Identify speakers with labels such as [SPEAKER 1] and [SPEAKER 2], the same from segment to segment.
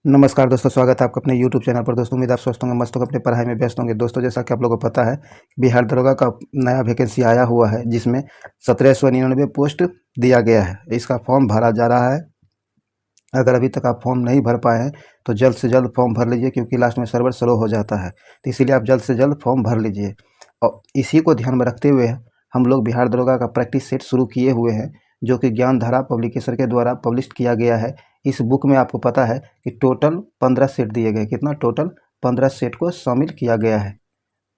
[SPEAKER 1] नमस्कार दोस्तों, स्वागत है आपका अपने YouTube चैनल पर। दोस्तों, उम्मीद आप स्वस्थ होंगे, मस्त होंगे, अपनी पढ़ाई में व्यस्त होंगे। दोस्तों, जैसा कि आप लोगों को पता है, बिहार दरोगा का नया वैकेंसी आया हुआ है, जिसमें 1799 पोस्ट दिया गया है। इसका फॉर्म भरा जा रहा है। अगर अभी तक आप फॉर्म नहीं भर पाए हैं तो जल्द से जल्द फॉर्म भर लीजिए, क्योंकि लास्ट में सर्वर स्लो हो जाता है। तो इसीलिए आप जल्द से जल्द फॉर्म भर लीजिए। और इसी को ध्यान में रखते हुए हम लोग बिहार दरोगा का प्रैक्टिस सेट शुरू किए हुए हैं, जो कि ज्ञानधारा पब्लिकेशन के द्वारा पब्लिश किया गया है। इस बुक में आपको पता है कि टोटल 15 सेट दिए गए। कितना? टोटल 15 सेट को शामिल किया गया है।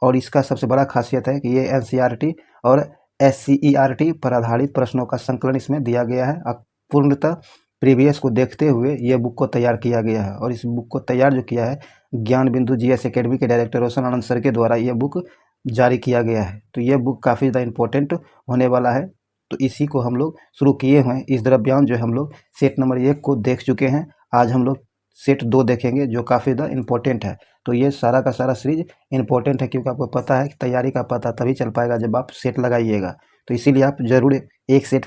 [SPEAKER 1] और इसका सबसे बड़ा खासियत है कि ये एनसीईआरटी और एससीईआरटी पर आधारित प्रश्नों का संकलन इसमें दिया गया है। पूर्णतः प्रीवियस को देखते हुए ये बुक को तैयार किया गया है। और इस बुक को तैयार जो किया है, ज्ञान बिंदु जीएस एकेडमी के डायरेक्टर रोशन आनंद सर के द्वारा ये बुक जारी किया गया है। तो ये बुक काफ़ी ज़्यादा इम्पोर्टेंट होने वाला है। तो इसी को हम लोग शुरू किए हुए हैं। इस दरमियान जो हम लोग सेट नंबर 1 को देख चुके हैं। आज हम लोग सेट 2 देखेंगे, जो काफ़ी ज़्यादा इम्पोर्टेंट है। तो ये सारा का सारा सीरीज इम्पोर्टेंट है, क्योंकि आपको पता है कि तैयारी का पता तभी चल पाएगा जब आप सेट लगाइएगा। तो इसीलिए आप ज़रूर एक सेट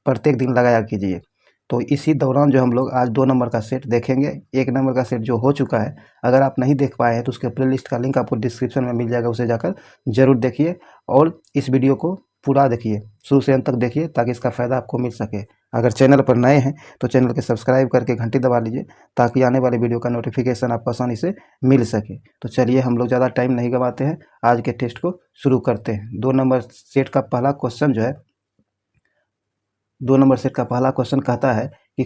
[SPEAKER 1] प्रत्येक दिन लगाया कीजिए। तो इसी दौरान जो हम लोग आज 2 नंबर का सेट देखेंगे। 1 नंबर का सेट जो हो चुका है, अगर आप नहीं देख पाए हैं तो उसके प्लेलिस्ट का लिंक आपको डिस्क्रिप्शन में मिल जाएगा, उसे जाकर ज़रूर देखिए। और इस वीडियो को पूरा देखिए, शुरू से अंत तक देखिए, ताकि इसका फ़ायदा आपको मिल सके। अगर चैनल पर नए हैं तो चैनल के सब्सक्राइब करके घंटी दबा लीजिए, ताकि आने वाले वीडियो का नोटिफिकेशन आपको आसानी से मिल सके। तो चलिए, हम लोग ज़्यादा टाइम नहीं गवाते हैं, आज के टेस्ट को शुरू करते हैं। 2 नंबर सेट का पहला क्वेश्चन जो है, 2 नंबर सेट का पहला क्वेश्चन कहता है कि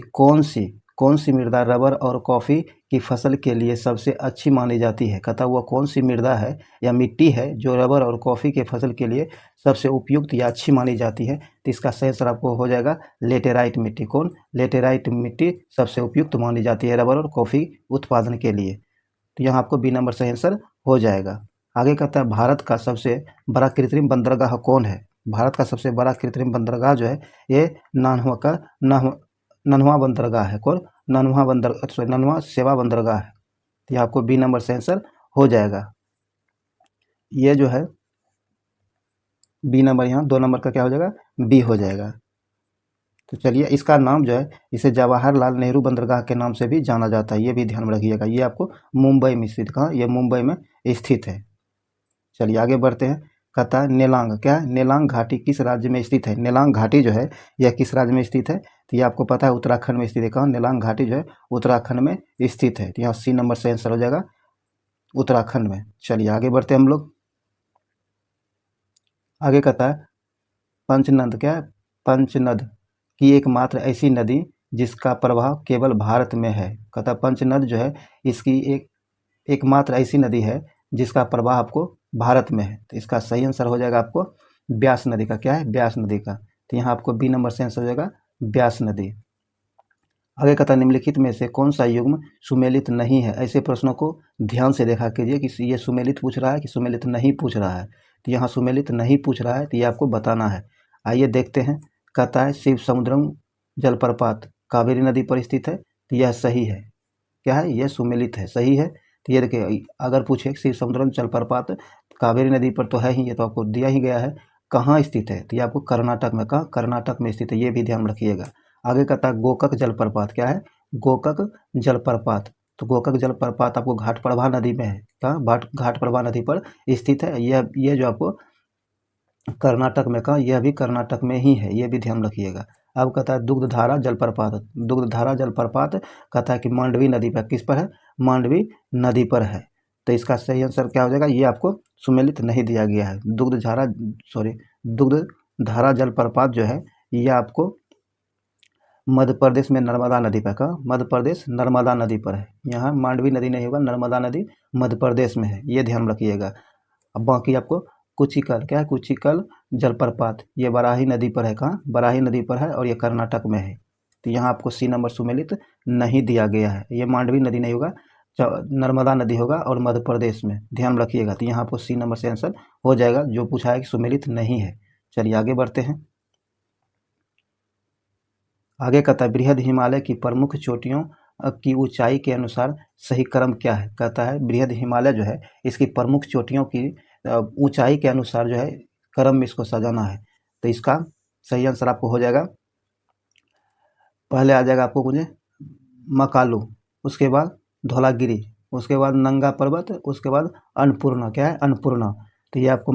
[SPEAKER 1] कौन सी मृदा रबर और कॉफ़ी की फसल के लिए सबसे अच्छी मानी जाती है। कहता हुआ कौन सी मृदा है या मिट्टी है जो रबर और कॉफ़ी के फसल के लिए सबसे उपयुक्त या अच्छी मानी जाती है। तो इसका सही आंसर आपको हो जाएगा लेटेराइट मिट्टी। कौन? लेटेराइट मिट्टी सबसे उपयुक्त मानी जाती है रबर और कॉफ़ी उत्पादन के लिए। तो यहाँ आपको बी नंबर सही आंसर हो जाएगा। आगे कहता है, भारत का सबसे बड़ा कृत्रिम बंदरगाह कौन है। भारत का सबसे बड़ा कृत्रिम बंदरगाह जो है, ये नानहुआ का नन्हुआ बंदरगाह है। कौन? नन्हुआ सेवा बंदरगाह है। तो ये आपको बी नंबर से आंसर हो जाएगा। ये जो है बी नंबर, यहाँ 2 नंबर का क्या हो जाएगा? बी हो जाएगा। तो चलिए, इसका नाम जो है, इसे जवाहरलाल नेहरू बंदरगाह के नाम से भी जाना जाता है। ये भी ध्यान में रखिएगा। ये आपको मुंबई में स्थित, कहाँ? ये मुंबई में स्थित है। चलिए आगे बढ़ते हैं। कहता है नेलांग, क्या है? नेलांग घाटी किस राज्य में स्थित है। नेलांग घाटी जो है, यह किस राज्य में स्थित है? तो ये आपको पता है उत्तराखंड में स्थित है। कहाँ? नेलांग घाटी जो है उत्तराखंड में स्थित है। तो यहाँ सी नंबर से आंसर हो जाएगा उत्तराखंड में। चलिए आगे बढ़ते हैं हम लोग। आगे कहता है, पंचनद, क्या है? पंचनद की एकमात्र ऐसी नदी जिसका प्रभाव केवल भारत में है। कहता है पंचनद जो है, इसकी एकमात्र ऐसी नदी है जिसका प्रवाह आपको भारत में है। तो इसका सही आंसर हो जाएगा आपको ब्यास नदी का। क्या है? ब्यास नदी का। तो यहाँ आपको बी नंबर से आंसर हो जाएगा ब्यास नदी। आगे कहता है, निम्नलिखित में से कौन सा युग्म सुमेलित नहीं है। ऐसे प्रश्नों को ध्यान से देखा कीजिए कि ये सुमेलित पूछ रहा है कि सुमेलित नहीं पूछ रहा है। तो यहाँ सुमेलित नहीं पूछ रहा है, तो ये आपको बताना है। आइए देखते हैं। कहता है शिव समुद्रम जलप्रपात कावेरी नदी पर स्थित है। तो यह सही है। क्या है? यह सुमेलित है, सही है। तो ये देखिए, अगर पूछे शिव समुद्रम जलप्रपात कावेरी नदी पर, तो है ही, ये तो आपको दिया ही गया है। कहाँ स्थित है? तो ये आपको कर्नाटक में, कहाँ? कर्नाटक में स्थित है। ये भी ध्यान में रखिएगा। आगे कहता है गोकक जलप्रपात। क्या है? गोकक जलप्रपात। तो गोकक जलप्रपात आपको घाटप्रभा नदी में है। कहाँ? घाटप्रभा नदी पर स्थित है। यह ये जो आपको कर्नाटक में, कहाँ? यह भी कर्नाटक में ही है। ये भी ध्यान रखिएगा। अब कहता है दुग्धधारा जलप्रपात। दुग्धधारा जलप्रपात कहता है कि मांडवी नदी पर, किस पर है? मांडवी नदी पर है। तो इसका सही आंसर क्या हो जाएगा? ये आपको सुमेलित नहीं दिया गया है। दुग्धधारा जलप्रपात जो है, ये आपको मध्य प्रदेश में नर्मदा नदी पर, कहाँ? मध्य प्रदेश नर्मदा नदी पर है। यहाँ मांडवी नदी नहीं होगा, नर्मदा नदी मध्य प्रदेश में है। ये ध्यान रखिएगा। अब बाकी आपको कुचिकल, क्या है? कुचिकल जलप्रपात, ये बराही नदी पर है। कहाँ? बराही नदी पर है और ये कर्नाटक में है। तो यहाँ आपको सी नंबर सुमेलित नहीं दिया गया है। ये मांडवी नदी नहीं होगा, नर्मदा नदी होगा और मध्य प्रदेश में, ध्यान रखिएगा। तो यहाँ आपको सी नंबर से आंसर हो जाएगा, जो पूछा है कि सुमेलित नहीं है। चलिए आगे बढ़ते हैं। आगे कहता है, बृहद हिमालय की प्रमुख चोटियों की ऊंचाई के अनुसार सही क्रम क्या है। कहता है बृहद हिमालय जो है, इसकी प्रमुख चोटियों की ऊंचाई के अनुसार जो है क्रम में इसको सजाना है। तो इसका सही आंसर आपको हो जाएगा, पहले आ जाएगा आपको मुझे मकालू, उसके बाद धौलागिरी, उसके बाद नंगा पर्वत, उसके बाद अन्नपूर्णा। क्या है? अन्नपूर्णा। तो ये आपको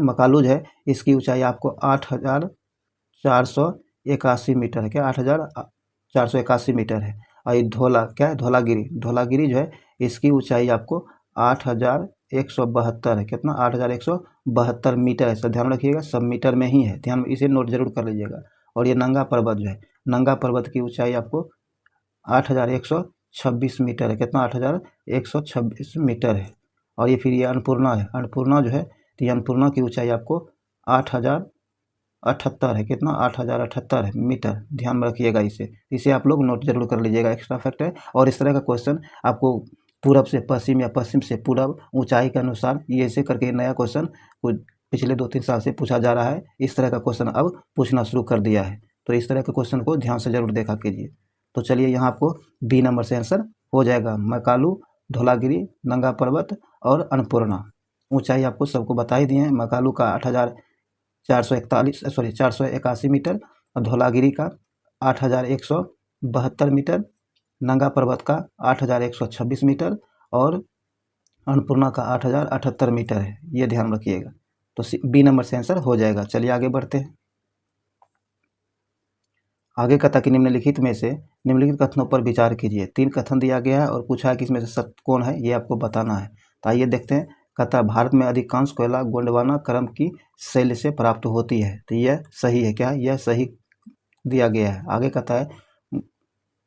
[SPEAKER 1] मकालू जो है, इसकी ऊंचाई आपको 8,481 मीटर है। क्या? 8,481 मीटर है। और ये क्या है? धौलागिरी। धौलागिरी जो है, इसकी ऊंचाई आपको 8,172 है। कितना? 8,172 मीटर है। सब ध्यान रखिएगा, सब मीटर में ही है, ध्यान इसे नोट जरूर कर लीजिएगा। और ये नंगा पर्वत जो है, नंगा पर्वत की ऊंचाई आपको 8,126 मीटर है। कितना? 8,126 मीटर है। और ये फिर ये अन्नपूर्णा है। अन्नपूर्णा जो है, तो ये अन्नपूर्णा की ऊंचाई आपको 8,078 है। कितना? 8,078 है मीटर। ध्यान में रखिएगा इसे आप लोग नोट जरूर कर लीजिएगा, एक्स्ट्रा फैक्ट है। और इस तरह का क्वेश्चन आपको पूरब से पश्चिम या पश्चिम से पूरब ऊंचाई के अनुसार, ये ऐसे करके नया क्वेश्चन पिछले 2-3 साल से पूछा जा रहा है। इस तरह का क्वेश्चन अब पूछना शुरू कर दिया है। तो इस तरह के क्वेश्चन को ध्यान से जरूर देखा कीजिए। तो चलिए, यहाँ आपको बी नंबर से आंसर हो जाएगा। मकालू, धौलागिरी, नंगा पर्वत और अन्नपूर्णा। ऊंचाई आपको सबको बता ही दिए हैं। मकालू का 481 मीटर, और धौलागिरी का 8,172 मीटर, नंगा पर्वत का 8,126 मीटर, और अन्नपूर्णा का 8,078 मीटर है। ये ध्यान रखिएगा। तो बी नंबर से आंसर हो जाएगा। चलिए आगे बढ़ते हैं। आगे कथा कि निम्नलिखित में से निम्नलिखित कथनों पर विचार कीजिए। 3 कथन दिया गया है और पूछा है कि इसमें से सत्य कौन है, ये आपको बताना है। तो आइए देखते हैं। कथा, भारत में अधिकांश कोयला गोंडवाना क्रम की शैली से प्राप्त होती है। तो यह सही है। क्या? यह सही दिया गया है। आगे कथा है,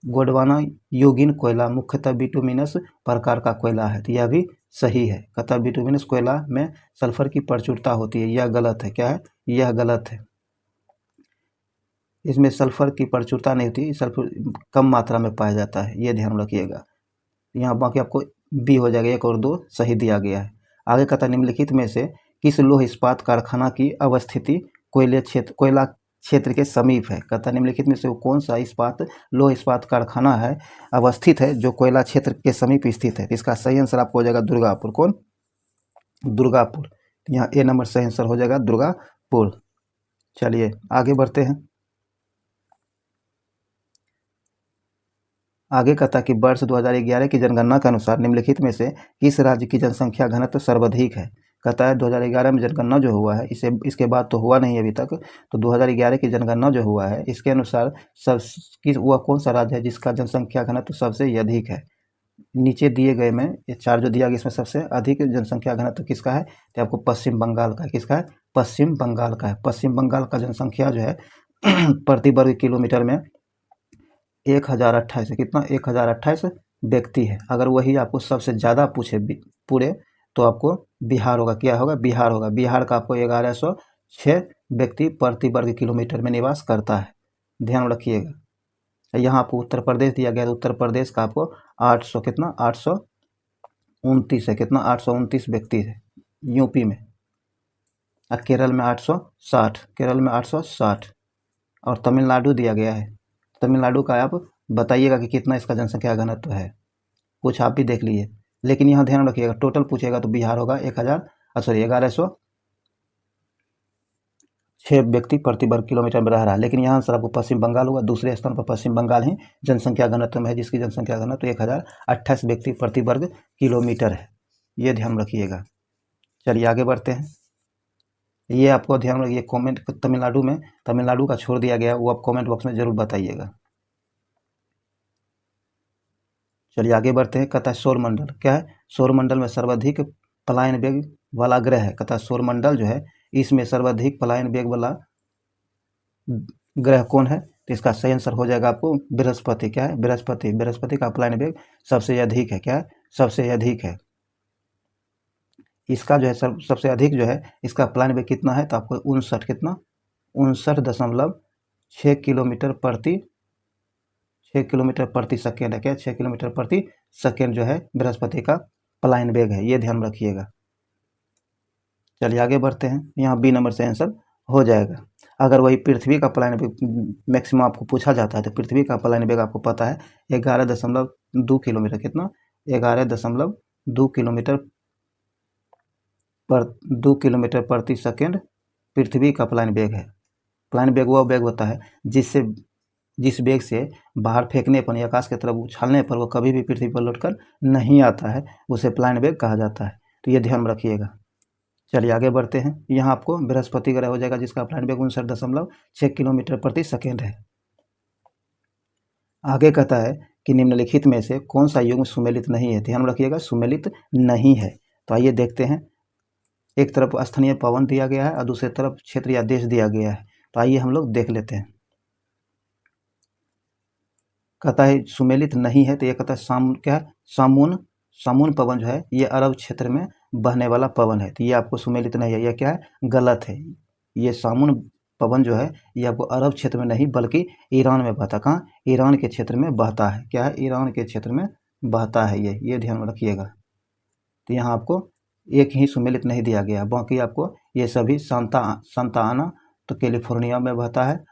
[SPEAKER 1] गोंडवाना योगिन कोयला मुख्यतः बिटुमिनस प्रकार का कोयला है। तो यह भी सही है। कथा, बिटुमिनस कोयला में सल्फर की प्रचुरता होती है। यह गलत है। क्या है? यह गलत है। इसमें सल्फर की प्रचुरता नहीं होती, सल्फर कम मात्रा में पाया जाता है। ये ध्यान रखिएगा। यहाँ बाकी आपको बी हो जाएगा। 1 और 2 सही दिया गया है। आगे कहता है, निम्नलिखित में से किस लौह इस्पात कारखाना की अवस्थिति कोयला क्षेत्र के समीप है। कहता है, निम्नलिखित में से वो कौन सा लौह इस्पात कारखाना है, अवस्थित है, जो कोयला क्षेत्र के समीप स्थित है। इसका सही आंसर आपको हो जाएगा दुर्गापुर। कौन? दुर्गापुर। यहाँ ए नंबर सही आंसर हो जाएगा दुर्गापुर। चलिए आगे बढ़ते हैं। आगे कहता है कि वर्ष 2011 की जनगणना के अनुसार निम्नलिखित में से किस राज्य की जनसंख्या घनत्व सर्वाधिक है। कहता है 2011 में जनगणना जो हुआ है, इसके बाद तो हुआ नहीं अभी तक। तो 2011 की जनगणना जो हुआ है, इसके अनुसार वह कौन सा राज्य है जिसका जनसंख्या घनत्व सबसे अधिक है। नीचे दिए गए में ये 4 जो दिया गया, इसमें सबसे अधिक जनसंख्या घनत्व किसका है? तो आपको पश्चिम बंगाल का। किसका है? पश्चिम बंगाल का है। पश्चिम बंगाल का जनसंख्या जो है प्रति वर्ग किलोमीटर में 1,028 है। कितना? 1,028 व्यक्ति है। अगर वही आपको सबसे ज़्यादा पूछे पूरे, तो आपको बिहार होगा। क्या होगा? बिहार होगा। बिहार का आपको 1,106 व्यक्ति प्रति वर्ग किलोमीटर में निवास करता है। ध्यान रखिएगा। यहाँ आपको उत्तर प्रदेश दिया गया है। उत्तर प्रदेश का आपको 800 कितना? 829 है। कितना? 829 व्यक्ति है यूपी में। और केरल में 860। केरल में 860। और तमिलनाडु दिया गया है। तमिलनाडु का आप बताइएगा कि कितना इसका जनसंख्या घनत्व है। कुछ आप भी देख लीजिए, लेकिन यहाँ ध्यान रखिएगा, टोटल पूछेगा तो बिहार होगा 1,106 व्यक्ति प्रति वर्ग किलोमीटर में रह रहा है। लेकिन यहाँ सर आपको पश्चिम बंगाल होगा। दूसरे स्थान पर पश्चिम बंगाल ही जनसंख्या घनत्व में है, जिसकी जनसंख्या घनत्व 1,028 व्यक्ति प्रति वर्ग किलोमीटर है। ये ध्यान रखिएगा। चलिए आगे बढ़ते हैं। ये आपको ध्यान रखिए। कमेंट तमिलनाडु का छोड़ दिया गया, वो आप कमेंट बॉक्स में जरूर बताइएगा। चलिए आगे बढ़ते हैं। कहता है सौरमंडल। क्या है? सौरमंडल में सर्वाधिक पलायन वेग वाला ग्रह है। कहता है सौरमंडल जो है, इसमें सर्वाधिक पलायन वेग वाला ग्रह कौन है। तो इसका सही आंसर हो जाएगा आपको बृहस्पति। क्या है? बृहस्पति। बृहस्पति का पलायन वेग सबसे अधिक है। क्या है? सबसे अधिक है। इसका जो है सबसे अधिक जो है, इसका पलायन वेग कितना है? तो आपको 59 कितना? 59.6 किलोमीटर प्रति सेकेंड है। क्या? 6 किलोमीटर प्रति सेकेंड जो है बृहस्पति का पलायन वेग है। ये ध्यान रखिएगा। चलिए आगे बढ़ते हैं। यहाँ बी नंबर से आंसर हो जाएगा। अगर वही पृथ्वी का पलायन वेग मैक्सिमम आपको पूछा जाता है, तो पृथ्वी का पलायन वेग आपको पता है 11.2 किलोमीटर। कितना? 11.2 किलोमीटर प्रति सेकेंड पृथ्वी का पलायन वेग है। पलायन वेग वह वेग होता है जिससे जिस वेग से बाहर फेंकने पर या आकाश की तरफ उछालने पर वो कभी भी पृथ्वी पर लौटकर नहीं आता है, उसे प्लान वेग कहा जाता है। तो ये ध्यान में रखिएगा। चलिए आगे बढ़ते हैं। यहाँ आपको बृहस्पति ग्रह हो जाएगा, जिसका प्लान वेग 59.6 किलोमीटर प्रति सेकेंड है। आगे कहता है कि निम्नलिखित में से कौन सा युग्म सुमेलित नहीं है। ध्यान रखिएगा, सुमेलित नहीं है। तो आइए देखते हैं। एक तरफ स्थानीय पवन दिया गया है और दूसरी तरफ क्षेत्र या देश दिया गया है। तो आइए हम लोग देख लेते हैं। कहता है सुमेलित नहीं है, तो ये कहता है क्या है, सामून पवन जो है ये अरब क्षेत्र में बहने वाला पवन है। तो ये आपको सुमेलित नहीं है, यह क्या है, गलत है। ये सामून पवन जो है ये आपको अरब क्षेत्र में नहीं बल्कि ईरान में बहता, कहाँ, ईरान के क्षेत्र में बहता है। क्या है, ईरान के क्षेत्र में बहता है ये ध्यान में रखिएगा। तो यहाँ आपको एक ही सुमेलित नहीं दिया गया, बाकी आपको ये सभी सांता आना तो कैलिफोर्निया में बहता है,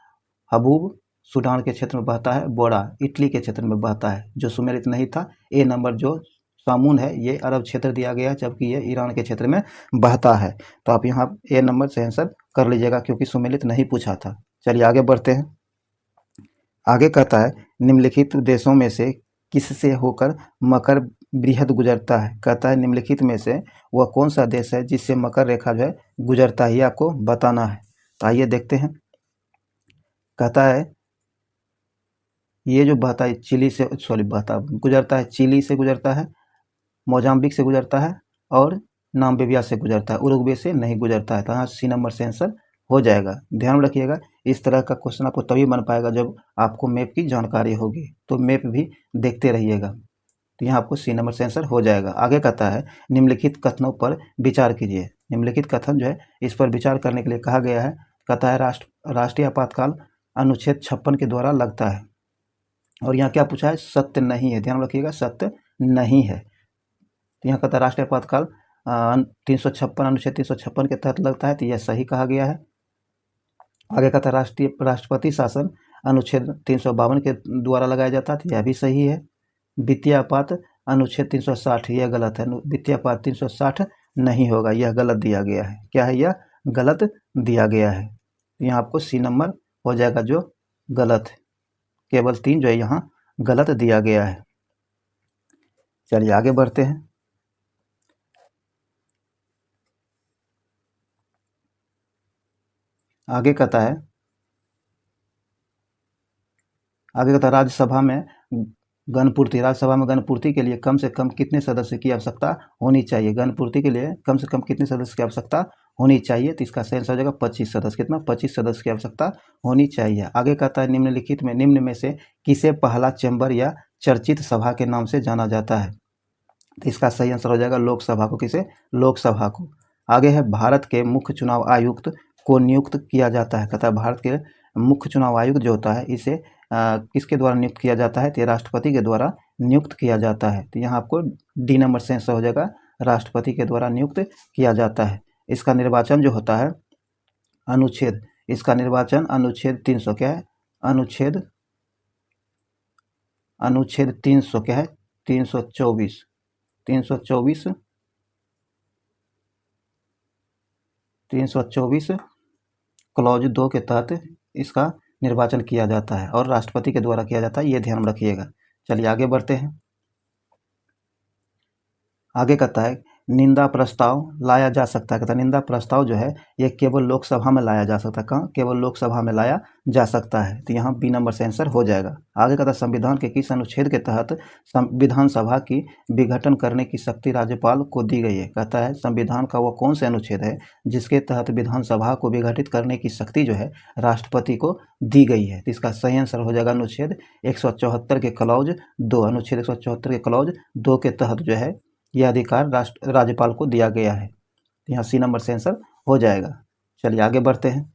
[SPEAKER 1] हबूब सूडान के क्षेत्र में बहता है, बोरा इटली के क्षेत्र में बहता है। जो सुमेलित नहीं था ए नंबर जो सामून है ये अरब क्षेत्र दिया गया, जबकि ये ईरान के क्षेत्र में बहता है। तो आप यहाँ ए नंबर से आंसर कर लीजिएगा, क्योंकि सुमेलित नहीं पूछा था। चलिए आगे बढ़ते हैं। आगे कहता है निम्नलिखित देशों में से किससे होकर मकर बृहद गुजरता है। कहता है निम्नलिखित में से वह कौन सा देश है जिससे मकर रेखा जो है गुजरता है, ये आपको बताना है। तो आइए देखते हैं। कहता है ये जो बहता है चिली से गुजरता है, चिली से गुजरता है, मोजाम्बिक से गुजरता है और नामीबिया से गुजरता है, उरुग्वे से नहीं गुजरता है। तो यहाँ सी नंबर से आंसर हो जाएगा। ध्यान रखिएगा, इस तरह का क्वेश्चन आपको तभी बन पाएगा जब आपको मैप की जानकारी होगी। तो मैप भी देखते रहिएगा। तो यहाँ आपको सी नंबर से आंसर हो जाएगा। आगे कहता है निम्नलिखित कथनों पर विचार कीजिए। निम्नलिखित कथन जो है इस पर विचार करने के लिए कहा गया है। कहता है राष्ट्रीय आपातकाल अनुच्छेद 56 के द्वारा लगता है। और यहाँ क्या पूछा है, सत्य नहीं है। ध्यान रखिएगा, सत्य नहीं है। तो यहाँ कहता है राष्ट्रीय आपातकाल 356 अनुच्छेद 356 के तहत लगता है, तो यह सही कहा गया है। आगे कहता है राष्ट्रपति शासन अनुच्छेद 352 के द्वारा लगाया जाता है, तो यह भी सही है। वित्तीय आपात अनुच्छेद 360 यह गलत है। वित्तीय आपात 360 नहीं होगा, यह गलत दिया गया है। क्या है, यह गलत दिया गया है। यहाँ आपको सी नंबर हो जाएगा जो गलत है। केवल 3 जो है यहाँ गलत दिया गया है। चलिए आगे बढ़ते हैं। आगे कहता है राज्यसभा में गणपूर्ति के लिए कम से कम कितने सदस्य की आवश्यकता होनी चाहिए। गणपूर्ति के लिए कम से कम कितने सदस्य की आवश्यकता होनी चाहिए। तो इसका सही आंसर हो जाएगा 25 सदस्य। कितना, 25 सदस्य की आवश्यकता होनी चाहिए। आगे कहता है निम्न में से किसे पहला चैम्बर या चर्चित सभा के नाम से जाना जाता है। तो इसका सही आंसर हो जाएगा लोकसभा को। किसे, लोकसभा को। आगे है भारत के मुख्य चुनाव आयुक्त को नियुक्त किया जाता है। कहता है भारत के मुख्य चुनाव आयुक्त जो होता है इसे किसके द्वारा नियुक्त किया जाता है, तो राष्ट्रपति के द्वारा नियुक्त किया जाता है। तो यहाँ आपको डी नंबर से आंसर हो जाएगा, राष्ट्रपति के द्वारा नियुक्त किया जाता है। इसका निर्वाचन जो होता है इसका निर्वाचन अनुच्छेद 300 क्या है, अनुच्छेद 300 क्या है, 324 क्लॉज 2 के तहत इसका निर्वाचन किया जाता है और राष्ट्रपति के द्वारा किया जाता है, ये ध्यान रखिएगा। चलिए आगे बढ़ते हैं। आगे कहता है निंदा प्रस्ताव लाया जा सकता है। कहता है निंदा प्रस्ताव जो है ये केवल लोकसभा में लाया जा सकता है। कहाँ, केवल लोकसभा में लाया जा सकता है। तो यहाँ बी नंबर से आंसर हो जाएगा। आगे कहता है संविधान के किस अनुच्छेद के तहत विधानसभा की विघटन करने की शक्ति राज्यपाल को दी गई है। कहता है संविधान का वो कौन से अनुच्छेद है जिसके तहत विधानसभा को विघटित करने की शक्ति जो है राष्ट्रपति को दी गई है। तो इसका सही आंसर हो जाएगा अनुच्छेद 174 के क्लॉज 2। अनुच्छेद 174 के क्लॉज 2 के तहत जो है यह अधिकार राज्यपाल को दिया गया है। यहाँ सी नंबर से आंसर हो जाएगा। चलिए आगे बढ़ते हैं।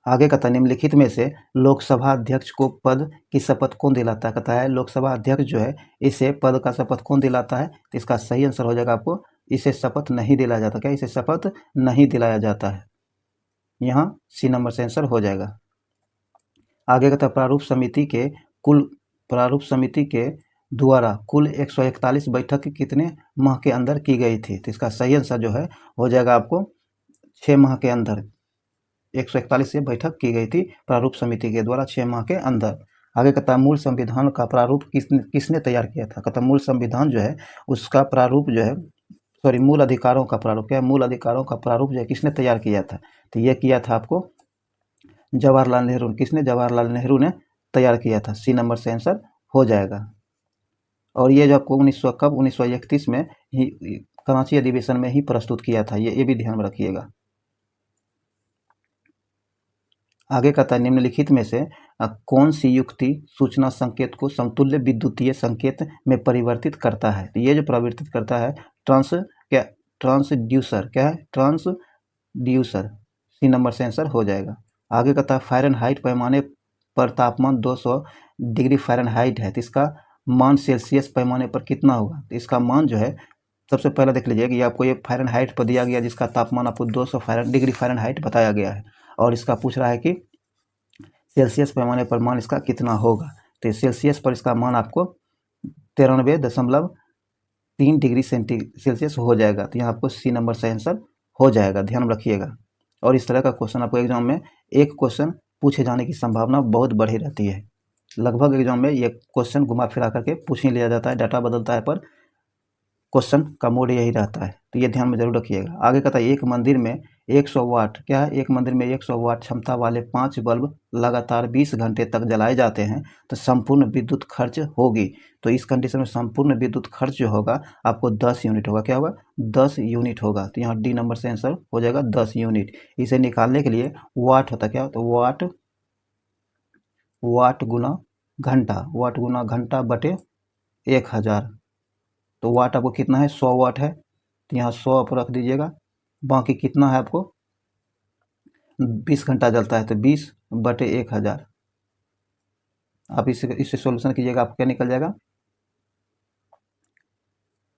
[SPEAKER 1] आगे कहता है निम्नलिखित में से लोकसभा अध्यक्ष को पद की शपथ कौन दिलाता है। कहता है लोकसभा अध्यक्ष जो है इसे पद का शपथ कौन दिलाता है। तो इसका सही आंसर हो जाएगा आपको इसे शपथ नहीं दिलाया जाता। क्या, इसे शपथ नहीं दिलाया जाता है। यहाँ सी नंबर से आंसर हो जाएगा। आगे कहता है प्रारूप समिति के द्वारा कुल 141 बैठक कितने माह के अंदर की गई थी। तो इसका सही आंसर जो है हो जाएगा आपको 6 माह के अंदर। 141 से बैठक की गई थी प्रारूप समिति के द्वारा 6 माह के अंदर। आगे कहता है मूल संविधान का प्रारूप किसने तैयार किया था। कहता मूल संविधान जो है उसका प्रारूप जो है मूल अधिकारों का प्रारूप, क्या मूल अधिकारों का प्रारूप जो है किसने तैयार किया था। तो ये किया था आपको जवाहरलाल नेहरू। किसने? जवाहरलाल नेहरू ने तैयार किया था। सी नंबर से आंसर हो जाएगा। और ये जो आपको 1931 में ही कराची अधिवेशन में ही प्रस्तुत किया था। ये भी ध्यान में रखिएगा। आगे कहता है निम्नलिखित में से कौन सी युक्ति सूचना संकेत को समतुल्य विद्युतीय संकेत में परिवर्तित करता है। तो ये जो परिवर्तित करता है ट्रांसड्यूसर, क्या है? ट्रांसड्यूसर। सी नंबर से आंसर हो जाएगा। आगे कहता है फ़ारेनहाइट पैमाने पर तापमान 200 डिग्री फ़ारेनहाइट है तो इसका मान सेल्सियस पैमाने पर कितना होगा। तो इसका मान जो है सबसे पहले देख लीजिए कि आपको ये फ़ारेनहाइट पर दिया गया जिसका तापमान आपको 200 डिग्री फ़ारेनहाइट बताया गया है और इसका पूछ रहा है कि सेल्सियस पैमाने पर मान इसका कितना होगा। तो सेल्सियस पर इसका मान आपको 93.3 डिग्री सेल्सियस हो जाएगा। तो यहाँ आपको सी नंबर से आंसर हो जाएगा, ध्यान रखिएगा। और इस तरह का क्वेश्चन आपको एग्जाम में एक क्वेश्चन पूछे जाने की संभावना बहुत बढ़ी रहती है। लगभग एग्जाम में ये क्वेश्चन घुमा फिरा करके पूछ ही लिया जाता है, डाटा बदलता है पर क्वेश्चन का मोड यही रहता है। तो ये ध्यान में जरूर रखिएगा। आगे कहता है एक मंदिर में 100 वाट, क्या है? एक मंदिर में 100 वाट क्षमता वाले 5 बल्ब लगातार 20 घंटे तक जलाए जाते हैं तो संपूर्ण विद्युत खर्च होगी। तो इस कंडीशन में संपूर्ण विद्युत खर्च जो होगा आपको 10 यूनिट होगा। क्या होगा? 10 यूनिट होगा। तो यहाँ डी नंबर से आंसर हो जाएगा 10 यूनिट। इसे निकालने के लिए वाट होता क्या? तो वाट गुना घंटा बटे 1000। तो वाट आपको कितना है? 100 वाट है। तो यहाँ 100 आप रख दीजिएगा। बाकी कितना है आपको? 20 घंटा जलता है तो 20 बटे 1000। आप इससे सॉल्यूशन कीजिएगा, आपको क्या निकल जाएगा?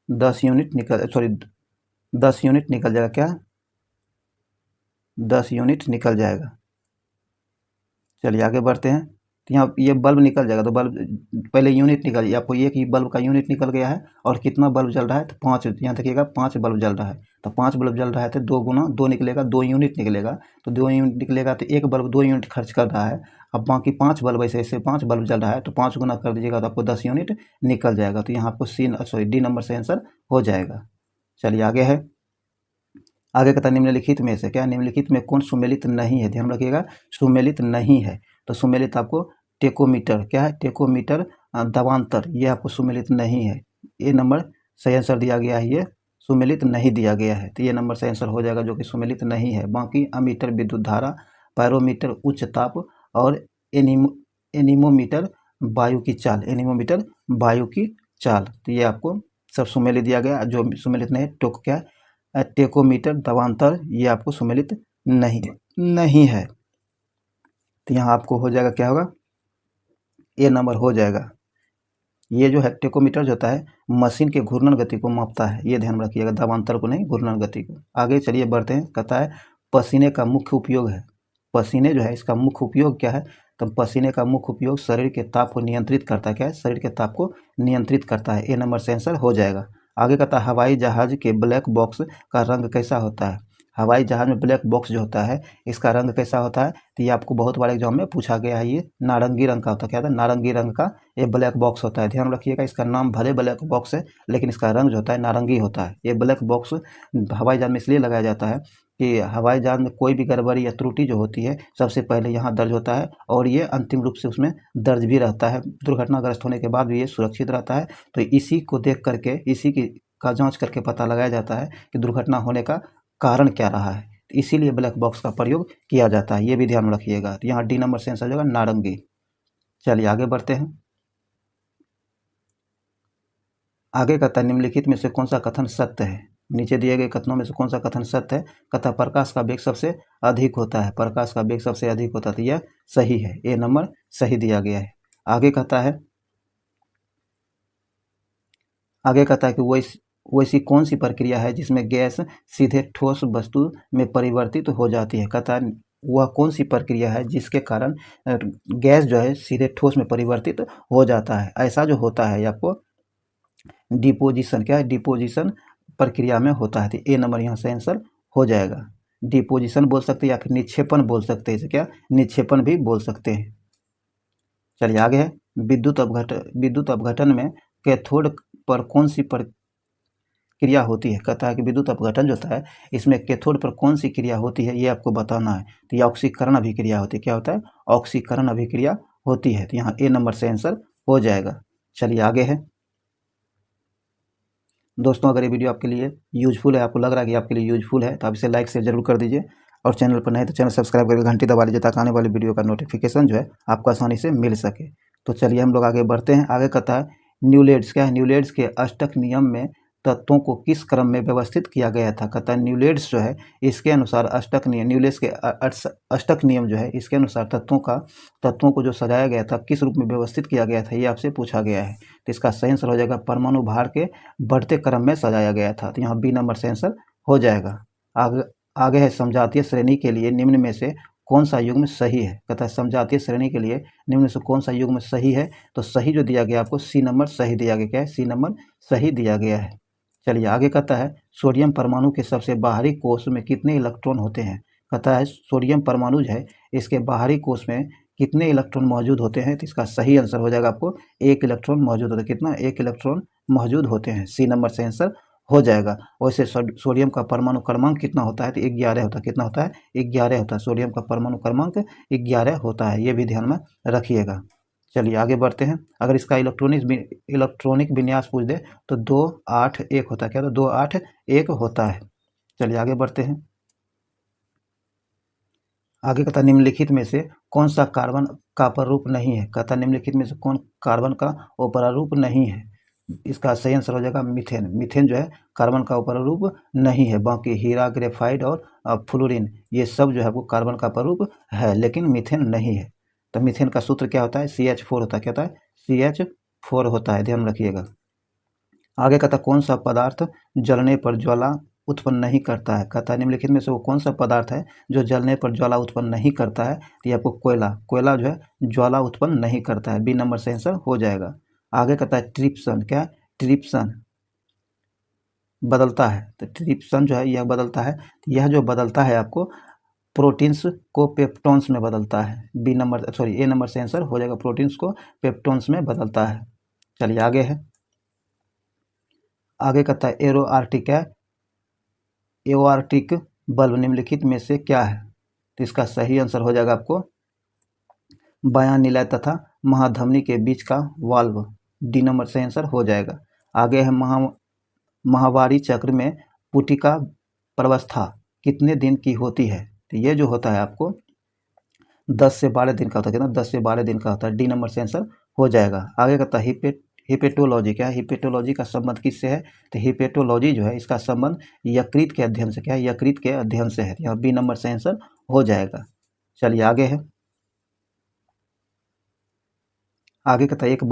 [SPEAKER 1] 10 यूनिट निकल जाएगा। क्या? 10 यूनिट निकल जाएगा। चलिए आगे बढ़ते हैं। तो यहाँ ये बल्ब निकल जाएगा। तो बल्ब पहले यूनिट निकल, आपको ये कि बल्ब का यूनिट निकल गया है और कितना बल्ब जल रहा है तो 5। यहाँ देखिएगा 5 बल्ब जल रहा है। तो 5 बल्ब जल रहा है तो 2 गुना 2 निकलेगा, 2 यूनिट निकलेगा। तो 2 यूनिट निकलेगा तो एक बल्ब 2 यूनिट खर्च कर रहा है। अब बाकी 5 बल्ब ऐसे 5 बल्ब जल रहा है तो 5 गुना कर दीजिएगा तो आपको 10 यूनिट निकल जाएगा। तो यहाँ आपको डी नंबर से आंसर हो जाएगा। चलिए आगे है। आगे कहता है निम्नलिखित में से, क्या निम्नलिखित में कौन सुमेलित नहीं है। ध्यान रखिएगा सुमेलित नहीं है। तो सुमेलित आपको टेकोमीटर, क्या है? टेकोमीटर दबांतर, ये आपको सुमेलित नहीं है। ये नंबर सही आंसर दिया गया है, ये सुमेलित नहीं दिया गया है। तो ये नंबर से आंसर हो जाएगा जो कि सुमेलित नहीं है। बाकी अमीटर विद्युत धारा, पैरोमीटर उच्च ताप और एनीमोमीटर वायु की चाल, एनीमोमीटर वायु की चाल। तो ये आपको सब सुमेलित दिया गया। जो सुमेलित नहीं है टेकोमीटर दबांतर, ये आपको सुमेलित नहीं है। तो यहाँ आपको हो जाएगा, क्या होगा? ये नंबर हो जाएगा। ये जो है टेकोमीटर जो होता है मशीन के घूर्णन गति को मापता है, ये ध्यान रखिएगा, दबांतर को नहीं, घूर्णन गति को। आगे चलिए बढ़ते हैं। कहता है पसीने का मुख्य उपयोग है। पसीने जो है इसका मुख्य उपयोग क्या है। तो पसीने का मुख्य उपयोग शरीर के ताप को नियंत्रित करता है। क्या है? शरीर के ताप को नियंत्रित करता है। ए नंबर से आंसर हो जाएगा। आगे कहता है हवाई जहाज के ब्लैक बॉक्स का रंग कैसा होता है। हवाई जहाज में ब्लैक बॉक्स जो होता है इसका रंग कैसा होता है। तो ये आपको बहुत बार एग्जाम में पूछा गया है। ये नारंगी रंग का होता है। क्या होता है? नारंगी रंग का ये ब्लैक बॉक्स होता है। ध्यान रखिएगा इसका नाम भले ब्लैक बॉक्स है लेकिन इसका रंग जो होता है नारंगी होता है। ये ब्लैक बॉक्स हवाई जहाज में इसलिए लगाया जाता है कि हवाई जहाज में कोई भी गड़बड़ी या त्रुटि जो होती है सबसे पहले यहाँ दर्ज होता है और ये अंतिम रूप से उसमें दर्ज भी रहता है। दुर्घटनाग्रस्त होने के बाद भी ये सुरक्षित रहता है। तो इसी को देख करके इसी का जांच करके पता लगाया जाता है कि दुर्घटना होने का कारण क्या रहा है। इसीलिए ब्लैक बॉक्स का प्रयोग किया जाता है, ये भी ध्यान में रखिएगा। तो यहाँ डी नंबर से आंसर होगा नारंगी। चलिए आगे बढ़ते हैं। आगे कहता है निम्नलिखित में से कौन सा कथन सत्य है। नीचे दिए गए कथनों में से कौन सा कथन सत्य है। कहता प्रकाश का वेग सबसे अधिक होता है। प्रकाश का वेग सबसे अधिक होता है तो यह सही है। ए नंबर सही दिया गया है। आगे कहता है कि वैसी कौन सी प्रक्रिया है जिसमें गैस सीधे ठोस वस्तु में परिवर्तित हो जाती है। कहता है वह कौन सी प्रक्रिया है जिसके कारण गैस जो है सीधे ठोस में परिवर्तित हो जाता है। ऐसा जो होता है आपको डिपोजिशन, क्या है? डिपोजिशन प्रक्रिया में होता है। तो ए नंबर यहाँ से आंसर हो जाएगा। डिपोजिशन बोल सकते हैं या फिर निक्षेपण बोल सकते हैं। इसे क्या निक्षेपण भी बोल सकते हैं। चलिए आगे है विद्युत अपघटन में कैथोड पर कौन सी क्रिया होती है। कहता है कि विद्युत अपघटन जो होता है इसमें कैथोड पर कौन सी क्रिया होती है ये आपको बताना है। तो ये ऑक्सीकरण अभिक्रिया होती है। क्या होता है? ऑक्सीकरण अभिक्रिया होती है। तो यहाँ ए नंबर से आंसर हो जाएगा। चलिए आगे है दोस्तों, अगर ये वीडियो आपके लिए यूजफुल है, आपको लग रहा है कि आपके लिए यूजफुल है, तो आप इसे लाइक शेयर जरूर कर दीजिए और चैनल पर नए तो चैनल सब्सक्राइब करके घंटी दबा लीजिए ताकि आने वाली वीडियो का नोटिफिकेशन जो है आपको आसानी से मिल सके। तो चलिए हम लोग आगे बढ़ते हैं। आगे कहता है न्यूलेड्स। क्या है? न्यूलेड्स के अष्टक नियम में तत्वों को किस क्रम में व्यवस्थित किया गया था। कहता है न्यूलेड्स जो है इसके अनुसार अष्टक नियम, न्यूलेड्स के अष्टक नियम जो है इसके अनुसार तत्वों को जो सजाया गया था किस रूप में व्यवस्थित किया गया था ये आपसे पूछा गया है। तो इसका सही आंसर हो जाएगा परमाणु भार के बढ़ते क्रम में सजाया गया था। तो यहाँ बी नंबर से आंसर हो जाएगा। आगे है समजातीय श्रेणी के लिए निम्न में से कौन सा युग्म सही है। कहता है समजातीय श्रेणी के लिए निम्न में से कौन सा युग्म सही है। तो सही जो दिया गया आपको सी नंबर सही दिया गया। क्या है? सी नंबर सही दिया गया है। चलिए आगे कहता है सोडियम परमाणु के सबसे बाहरी कोष में कितने इलेक्ट्रॉन होते हैं। कहता है सोडियम परमाणु जो है इसके बाहरी कोष में कितने इलेक्ट्रॉन मौजूद होते हैं। तो इसका सही आंसर हो जाएगा आपको एक इलेक्ट्रॉन मौजूद होता है। कितना? एक इलेक्ट्रॉन मौजूद होते हैं। सी नंबर से आंसर हो जाएगा। वैसे सोडियम का परमाणु क्रमांक कितना होता है? तो 11 होता है। कितना होता है? 11 होता है। सोडियम का परमाणु क्रमांक 11 होता है। ये भी ध्यान में रखिएगा। चलिए आगे बढ़ते हैं। अगर इसका इलेक्ट्रॉनिक विन्यास पूछ दे तो 2 8 1 होता है। क्या? तो 2 8 1 होता है। चलिए आगे बढ़ते हैं। आगे कहता निम्नलिखित में से कौन सा कार्बन का अपरूप नहीं है। कहता निम्नलिखित में से कौन कार्बन का अपरूप नहीं है। इसका सही आंसर हो जाएगा मीथेन। मीथेन जो है कार्बन का अपरूप नहीं है। बाकी हीरा, ग्रेफाइट और फ्लोरीन ये सब जो है वो कार्बन का अपरूप है, लेकिन मीथेन नहीं है। तो मीथेन का सूत्र क्या होता है? CH4 होता है। क्या होता है? CH4 होता है। ध्यान रखिएगा। आगे कहता कौन सा पदार्थ जलने पर ज्वाला उत्पन्न नहीं करता है। कहता है निम्नलिखित में से वो कौन सा पदार्थ है जो जलने पर ज्वाला उत्पन्न नहीं करता है। तो ये आपको कोयला जो है ज्वाला उत्पन्न नहीं करता है। बी नंबर से आंसर हो जाएगा। आगे कहता है ट्रिप्सन। क्या? ट्रिप्सन बदलता है। तो ट्रिप्सन जो है यह बदलता है। यह जो बदलता है आपको प्रोटीन्स को पेप्टोन्स में बदलता है। ए नंबर से आंसर हो जाएगा। प्रोटीन्स को पेप्टोन्स में बदलता है। चलिए आगे है। आगे कहता है एरो आर्टिक है। एओआर्टिक बल्ब निम्नलिखित में से क्या है। तो इसका सही आंसर हो जाएगा आपको बायां निलय तथा महाधमनी के बीच का वाल्व। डी नंबर से आंसर हो जाएगा। आगे है माहवारी चक्र में पुटिका प्रवस्था कितने दिन की होती है। तो ये जो होता है आपको 10 से 12 दिन का होता है। कितना? 10 से 12 दिन का होता है। डी नंबर से आंसर हो जाएगा। आगे कहता है हिपेटोलॉजी। क्या है? हिपेटोलॉजी का संबंध किससे है। तो हिपेटोलॉजी जो है इसका संबंध यकृत के अध्ययन से। क्या है? यकृत के अध्ययन से है। यहाँ बी नंबर से आंसर हो जाएगा। चलिए आगे है। आगे कहता है एक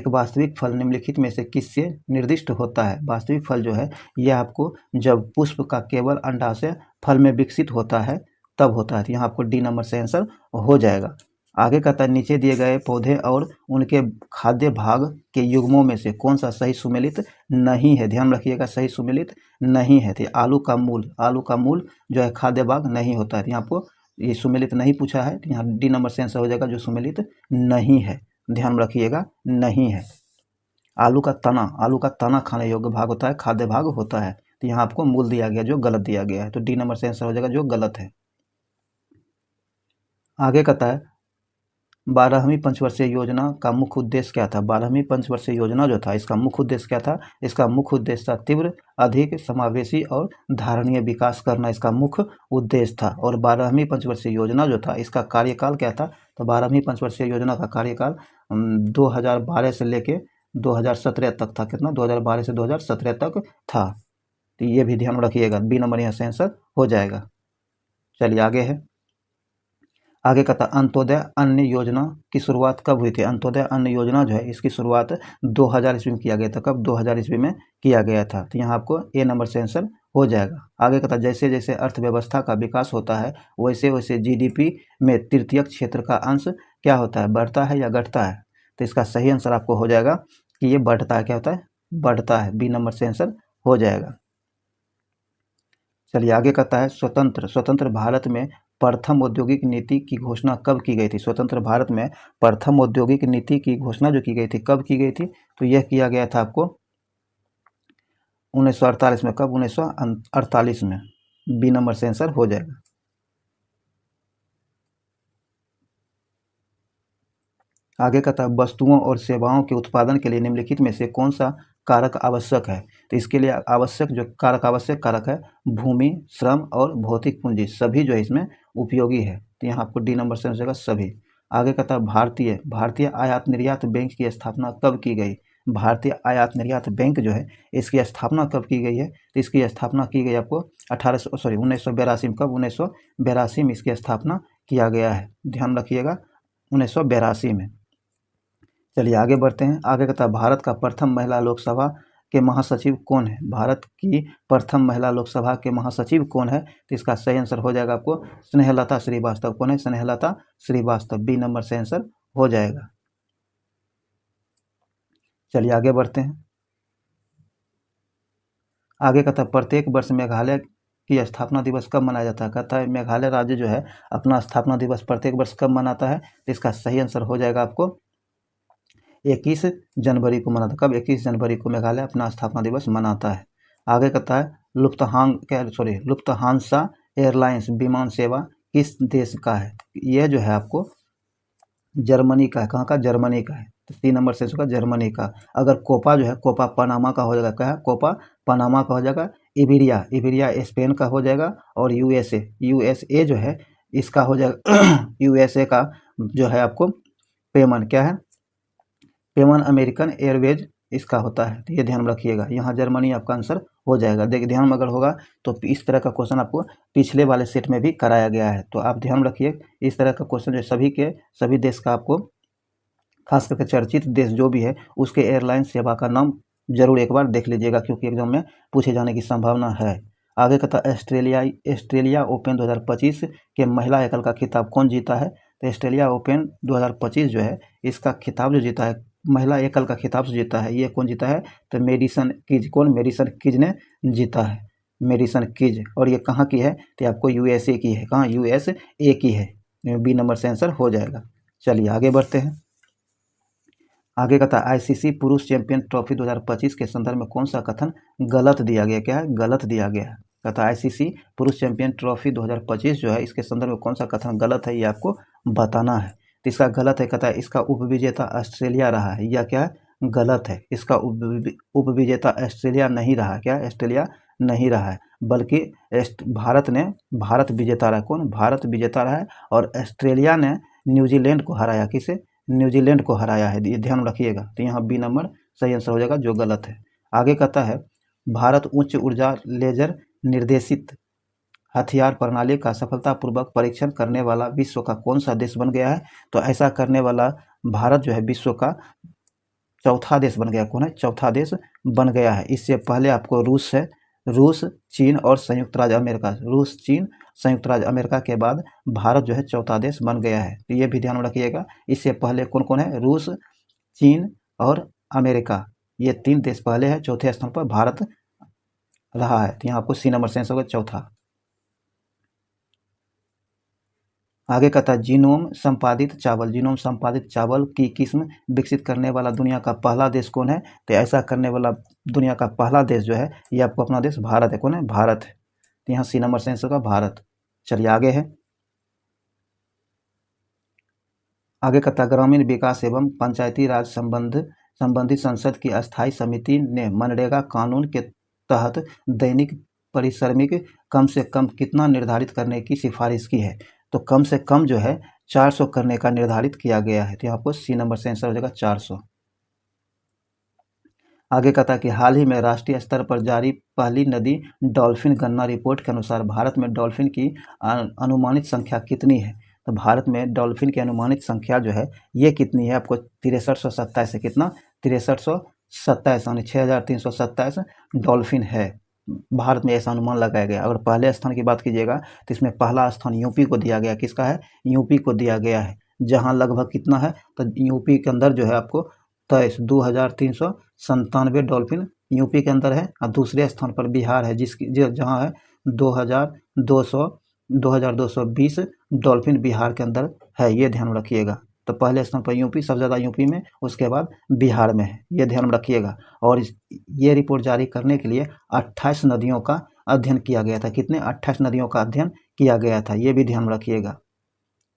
[SPEAKER 1] वास्तविक फल निम्नलिखित में से किससे निर्दिष्ट होता है। वास्तविक फल जो है यह आपको जब पुष्प का केवल अंडाशय फल में विकसित होता है तब होता है। तो यहाँ आपको डी नंबर से आंसर हो जाएगा। आगे कहता है नीचे दिए गए पौधे और उनके खाद्य भाग के युग्मों में से कौन सा सही सुमेलित नहीं है। ध्यान रखिएगा सही सुमेलित नहीं है। तो आलू का मूल जो है खाद्य भाग नहीं होता है। तो यहाँ आपको ये सुमेलित नहीं पूछा है। तो यहाँ डी नंबर से आंसर हो जाएगा जो सुमेलित नहीं है। ध्यान रखिएगा नहीं है। आलू का तना खाने योग्य भाग होता है, खाद्य भाग होता है। तो यहाँ आपको मूल दिया गया जो गलत दिया गया है। तो डी नंबर से आंसर हो जाएगा जो गलत है। आगे कहता है 12वीं पंचवर्षीय योजना का मुख्य उद्देश्य क्या था। 12वीं पंचवर्षीय योजना जो था इसका मुख्य उद्देश्य क्या था। इसका मुख्य उद्देश्य था तीव्र, अधिक समावेशी और धारणीय विकास करना इसका मुख्य उद्देश्य था। और 12वीं पंचवर्षीय योजना जो था इसका कार्यकाल क्या था। तो 12वीं पंचवर्षीय योजना का कार्यकाल 2012 से लेके 2017 तक था। कितना? 2012 से 2017 तक था। तो ये भी ध्यान रखिएगा। बी नंबर यहाँ से आंसर हो जाएगा। चलिए आगे है। आगे कहता अंत्योदय अन्न योजना की शुरुआत कब हुई थी। अंत्योदय अन्न योजना जो है इसकी शुरुआत 2000 ईस्वी में किया गया था। कब? 2000 ईस्वी में किया गया था। तो यहाँ आपको ए नंबर से आंसर हो जाएगा। आगे कहता जैसे जैसे अर्थव्यवस्था का विकास होता है वैसे वैसे GDP में तृतीयक क्षेत्र का अंश क्या होता है, बढ़ता है या घटता है। तो इसका सही आंसर आपको हो जाएगा कि ये बढ़ता है। क्या होता है? बढ़ता है। बी नंबर से आंसर हो जाएगा। चलिए आगे कहता है स्वतंत्र भारत में प्रथम औद्योगिक नीति की घोषणा कब की गई थी। स्वतंत्र भारत में प्रथम औद्योगिक नीति की घोषणा जो की गई थी कब की गई थी, तो यह किया गया था आपको 1948 में। कब? 1948 में। बी नंबर से आंसर हो जाएगा। आगे कहता है वस्तुओं और सेवाओं के उत्पादन के लिए निम्नलिखित में से कौन सा कारक आवश्यक है। तो इसके लिए आवश्यक जो आवश्यक कारक है भूमि, श्रम और भौतिक पूंजी, सभी जो है इसमें उपयोगी है। तो यहाँ आपको डी नंबर से हो जाएगा सभी। आगे कहता है भारतीय आयात निर्यात बैंक की स्थापना कब की गई। भारतीय आयात निर्यात बैंक जो है इसकी स्थापना कब की गई है, तो इसकी स्थापना की गई आपको 1982 में। कब? 1982 में इसकी स्थापना किया गया है, ध्यान रखिएगा 1982 में। चलिए आगे बढ़ते हैं। आगे कहता है भारत का प्रथम महिला लोकसभा के महासचिव कौन है। भारत की प्रथम महिला लोकसभा के महासचिव कौन है, तो इसका सही आंसर हो जाएगा आपको स्नेहलता श्रीवास्तव। कौन है? स्नेहलता श्रीवास्तव। बी नंबर से आंसर हो जाएगा। चलिए आगे बढ़ते हैं। आगे कहता है प्रत्येक वर्ष मेघालय की स्थापना दिवस कब मनाया जाता है। कहता है मेघालय राज्य जो है अपना स्थापना दिवस प्रत्येक वर्ष कब मनाता है, तो इसका सही आंसर हो जाएगा आपको 21 जनवरी को मनाता है। कब? 21 जनवरी को मेघालय अपना स्थापना दिवस मनाता है। आगे कहता है लुफ्थहांसा एयरलाइंस विमान सेवा किस देश का है। यह जो है आपको जर्मनी का है। कहाँ का? जर्मनी का है। तो 3 नंबर से इसका जर्मनी का। अगर कोपा जो है कोपा पनामा का हो जाएगा। क्या है? कोपा पनामा का हो जाएगा। इबेरिया स्पेन का हो जाएगा। और यूएसए जो है इसका हो जाएगा यूएसए का जो है आपको पेमन क्या है, पेमन अमेरिकन एयरवेज इसका होता है। तो ये ध्यान रखिएगा, यहाँ जर्मनी आपका आंसर हो जाएगा। देखिए ध्यान में अगर होगा तो इस तरह का क्वेश्चन आपको पिछले वाले सेट में भी कराया गया है, तो आप ध्यान रखिए इस तरह का क्वेश्चन जो सभी देश का आपको खास करके चर्चित देश जो भी है उसके एयरलाइन सेवा का नाम जरूर एक बार देख लीजिएगा, क्योंकि एग्जाम में पूछे जाने की संभावना है। आगे कहता है ऑस्ट्रेलिया ओपन 2025 के महिला एकल का खिताब कौन जीता है। तो ऑस्ट्रेलिया ओपन 2025 जो है इसका खिताब जो जीता है, महिला एकल का खिताब जो जीता है, ये कौन जीता है, तो मेडिसन किज। कौन? मेडिसन किज ने जीता है, मेडिसन किज। और ये कहाँ की है, तो आपको यूएसए की है। कहाँ? यूएसए की है। बी नंबर से आंसर हो जाएगा। चलिए आगे बढ़ते हैं। आगे कहता है आईसीसी पुरुष चैंपियन ट्रॉफी 2025 के संदर्भ में कौन सा कथन गलत दिया गया। क्या है? गलत दिया गया है। कहता है आईसीसी पुरुष चैंपियन ट्रॉफी 2025 जो है इसके संदर्भ में कौन सा कथन गलत है, ये आपको बताना है। तो इसका गलत है। कहता है इसका उपविजेता ऑस्ट्रेलिया रहा है, या क्या है? गलत है। इसका उपविजेता ऑस्ट्रेलिया नहीं रहा। क्या? ऑस्ट्रेलिया नहीं रहा है, बल्कि भारत विजेता रहा है। कौन? भारत विजेता रहा है। और ऑस्ट्रेलिया ने न्यूजीलैंड को हराया। किसे? न्यूजीलैंड को हराया है, ये ध्यान रखिएगा। तो यहाँ बी नंबर सही आंसर हो जाएगा, जो गलत है। आगे कहता है भारत उच्च ऊर्जा लेजर निर्देशित हथियार प्रणाली का सफलतापूर्वक परीक्षण करने वाला विश्व का कौन सा देश बन गया है। तो ऐसा करने वाला भारत जो है विश्व का चौथा देश बन गया। कौन है? चौथा देश बन गया है। इससे पहले आपको रूस, चीन और संयुक्त राज्य अमेरिका। रूस, चीन, संयुक्त राज्य अमेरिका के बाद भारत जो है चौथा देश बन गया है। तो ये भी ध्यान में रखिएगा। इससे पहले कौन कौन है? रूस, चीन और अमेरिका, ये 3 देश पहले है। चौथे स्थान पर भारत रहा है। तो यहाँ आपको सी नंबर सेंस होगा, चौथा। आगे कहता है जीनोम संपादित चावल की किस्म विकसित करने वाला दुनिया का पहला देश कौन है। तो ऐसा करने वाला दुनिया का पहला देश जो है ये आपको अपना देश भारत है। कौन है? भारत है। तो यहाँ सी नंबर से आंसर होगा भारत। चलिए आगे है। आगे कहता है ग्रामीण विकास एवं पंचायती राज संबंधित संसद की अस्थायी समिति ने मनरेगा कानून के तहत दैनिक परिश्रमिक कम से कम कितना निर्धारित करने की सिफारिश की है। तो कम से कम जो है 400 करने का निर्धारित किया गया है। तो यहाँ आपको सी नंबर से आंसर हो जाएगा 400। आगे कहता है कि हाल ही में राष्ट्रीय स्तर पर जारी पहली नदी डॉल्फिन गणना रिपोर्ट के अनुसार भारत में डॉल्फिन की अनुमानित संख्या कितनी है। तो भारत में डॉल्फिन की अनुमानित संख्या जो है ये कितनी है, आपको 6327 है। कितना? 6327 यानी 6327 डॉल्फिन है भारत में, ऐसा अनुमान लगाया गया। अगर पहले स्थान की बात कीजिएगा तो इसमें पहला स्थान यूपी को दिया गया। किसका है? यूपी को दिया गया है, जहाँ लगभग कितना है, तो यूपी के अंदर जो है आपको 23,2397 डॉल्फिन यूपी के अंदर है और दूसरे स्थान पर बिहार है, जहाँ है 2220 डॉल्फिन बिहार के अंदर है, ये ध्यान रखिएगा। तो पहले स्थान पर यूपी, सबसे ज़्यादा यूपी में, उसके बाद बिहार में है, ये ध्यान रखिएगा। और ये रिपोर्ट जारी करने के लिए 28 नदियों का अध्ययन किया गया था। कितने? 28 नदियों का अध्ययन किया गया था, ये भी ध्यान रखिएगा।